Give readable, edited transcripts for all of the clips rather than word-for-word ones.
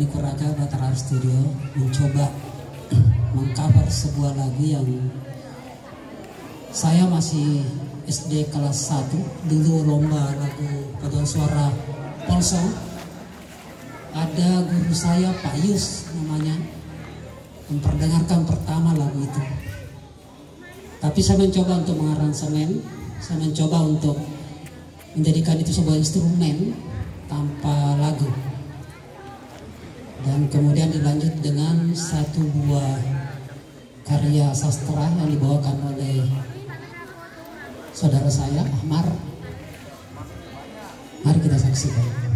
Rani Kuraga Batara Studio mencoba mengcover sebuah lagu yang saya masih SD kelas 1, dulu lomba lagu paduan suara Polsong. Ada guru saya Pak Yus namanya memperdengarkan pertama lagu itu. Tapi saya mencoba untuk mengaransemen, saya mencoba untuk menjadikan itu sebuah instrumen tanpa lagu. Dan kemudian dilanjut dengan satu buah karya sastra yang dibawakan oleh saudara saya Ahmar. Mari kita saksikan.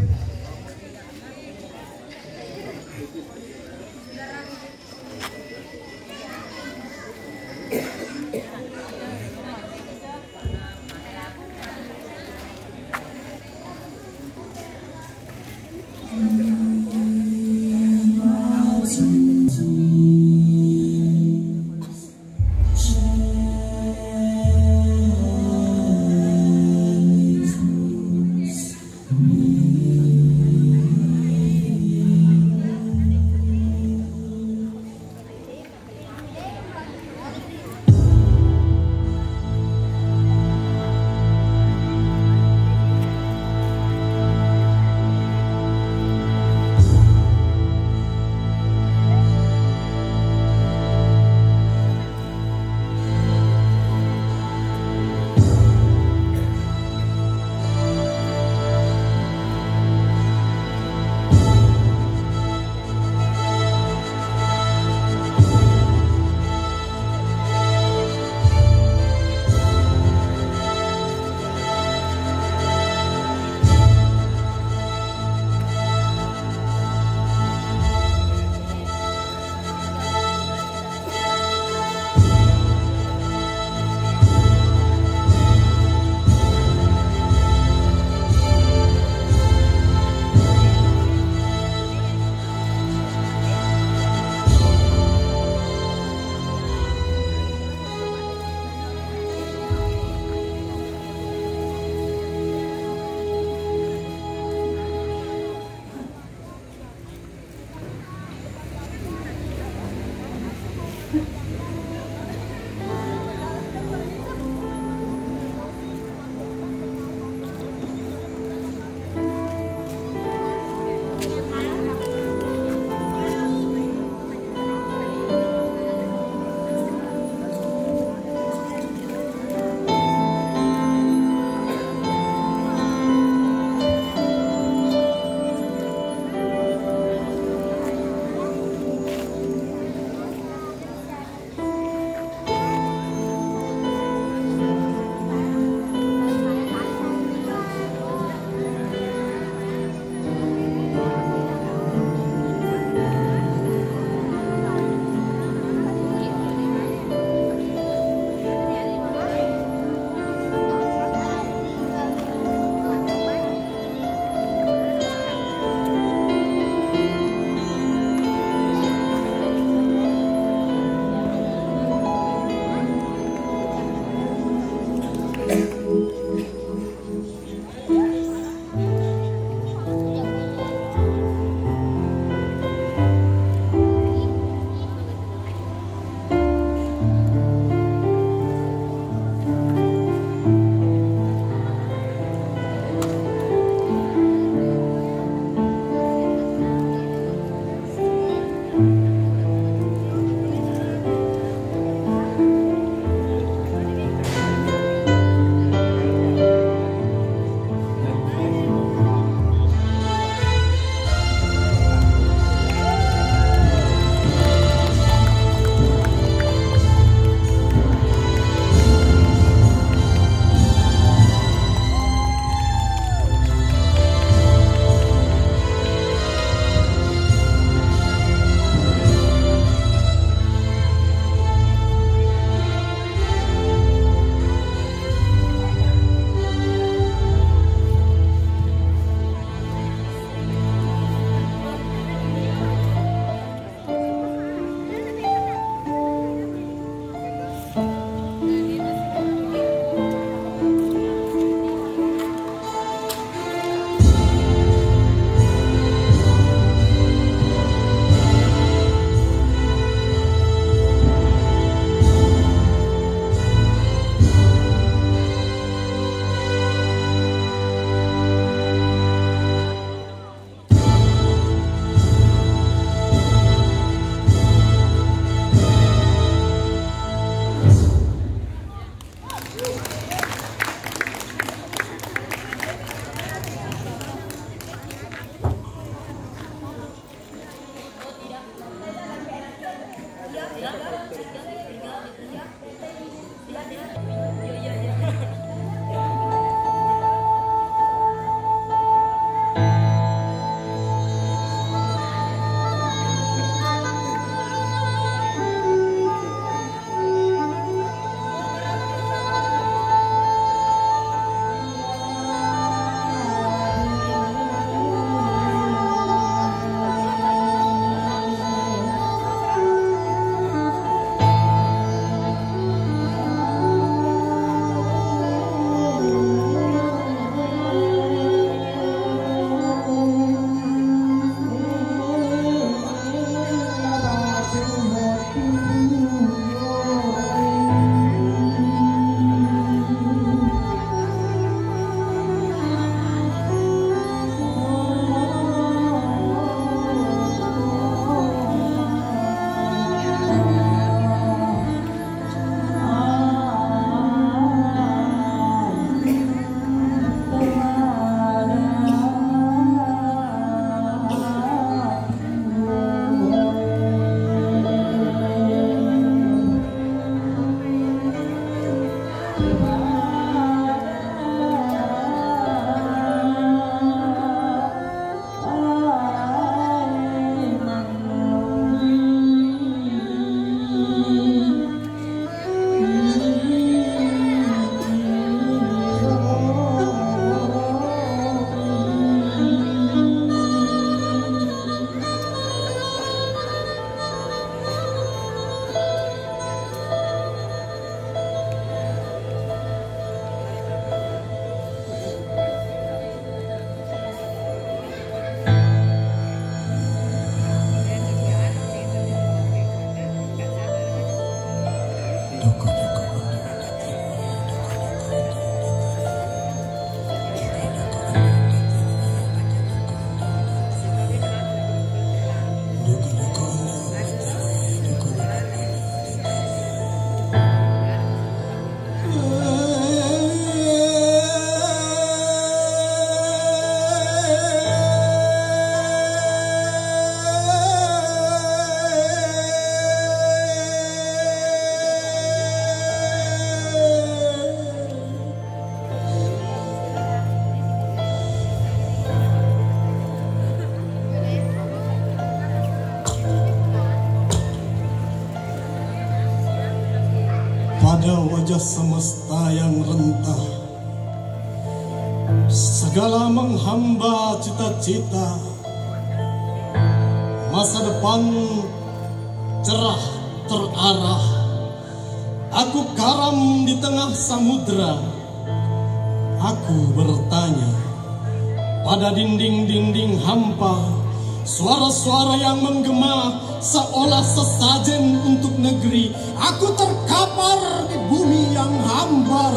pada wajah semesta yang rentah, segala menghamba cita-cita, masa depan cerah terarah. Aku karam di tengah samudra. Aku bertanya pada dinding-dinding hampa, suara-suara yang menggema seolah sesajen untuk negeri. Aku terkapar di bumi yang hambar.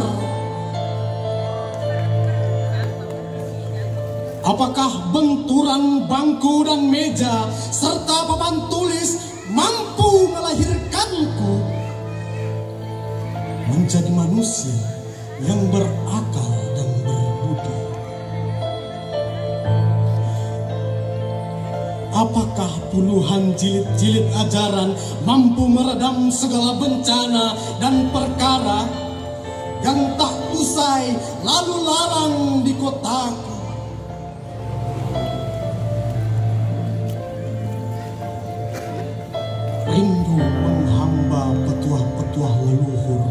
Apakah benturan bangku dan meja serta papan tulis mampu melahirkanku menjadi manusia yang berakal dan berbudi? Apakah puluhan jilid-jilid ajaran mampu meredam segala bencana dan perkara yang tak usai lalu lalang di kotaku? Rindu menghamba petuah-petuah leluhur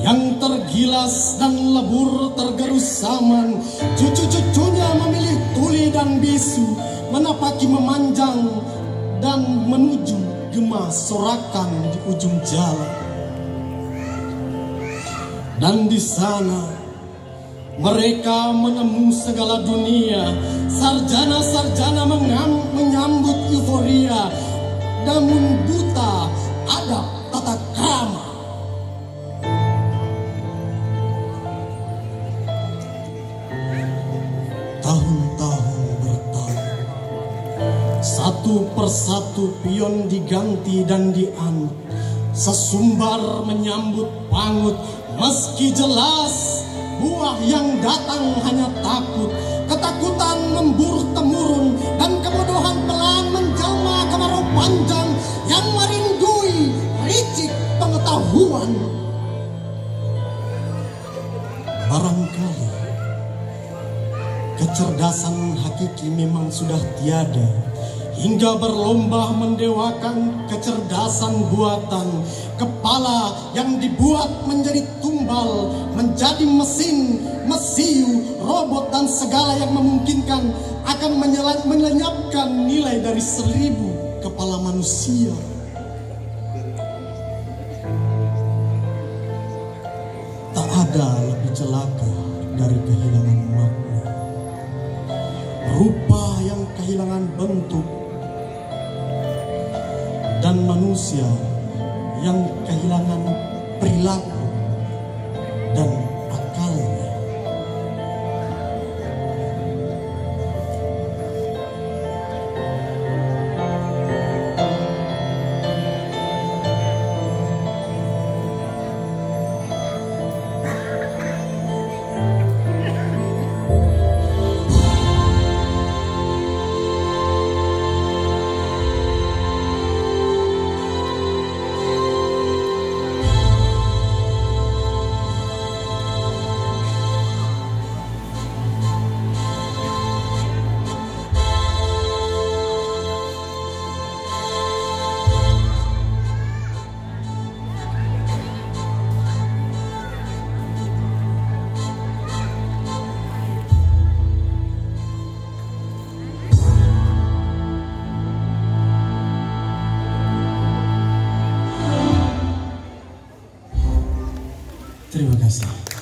yang tergilas dan lebur tergerus zaman. Cucu-cucunya memilih tuli dan bisu, menapaki memanjang dan menuju gema sorakan di ujung jalan. Dan di sana mereka menemu segala dunia, sarjana-sarjana menyambut euforia, namun buta adab tata krama. Tahun-tahun bertahun, satu persatu pion diganti dan dianut, sesumbar menyambut pangut, meski jelas buah yang datang hanya takut. Ketakutan memburu temurun dan kebodohan pelan menjelma kemarau panjang yang merindui licik pengetahuan. Barangkali kecerdasan hakiki memang sudah tiada, hingga berlomba mendewakan kecerdasan buatan. Kepala yang dibuat menjadi tumbal, menjadi mesin, mesiu, robot dan segala yang memungkinkan akan melenyapkan nilai dari 1000 kepala manusia. Tak ada lebih celaka dari kehilangan makna, rupa yang kehilangan bentuk, dan manusia yang kehilangan perilaku dan akalnya. Terima kasih.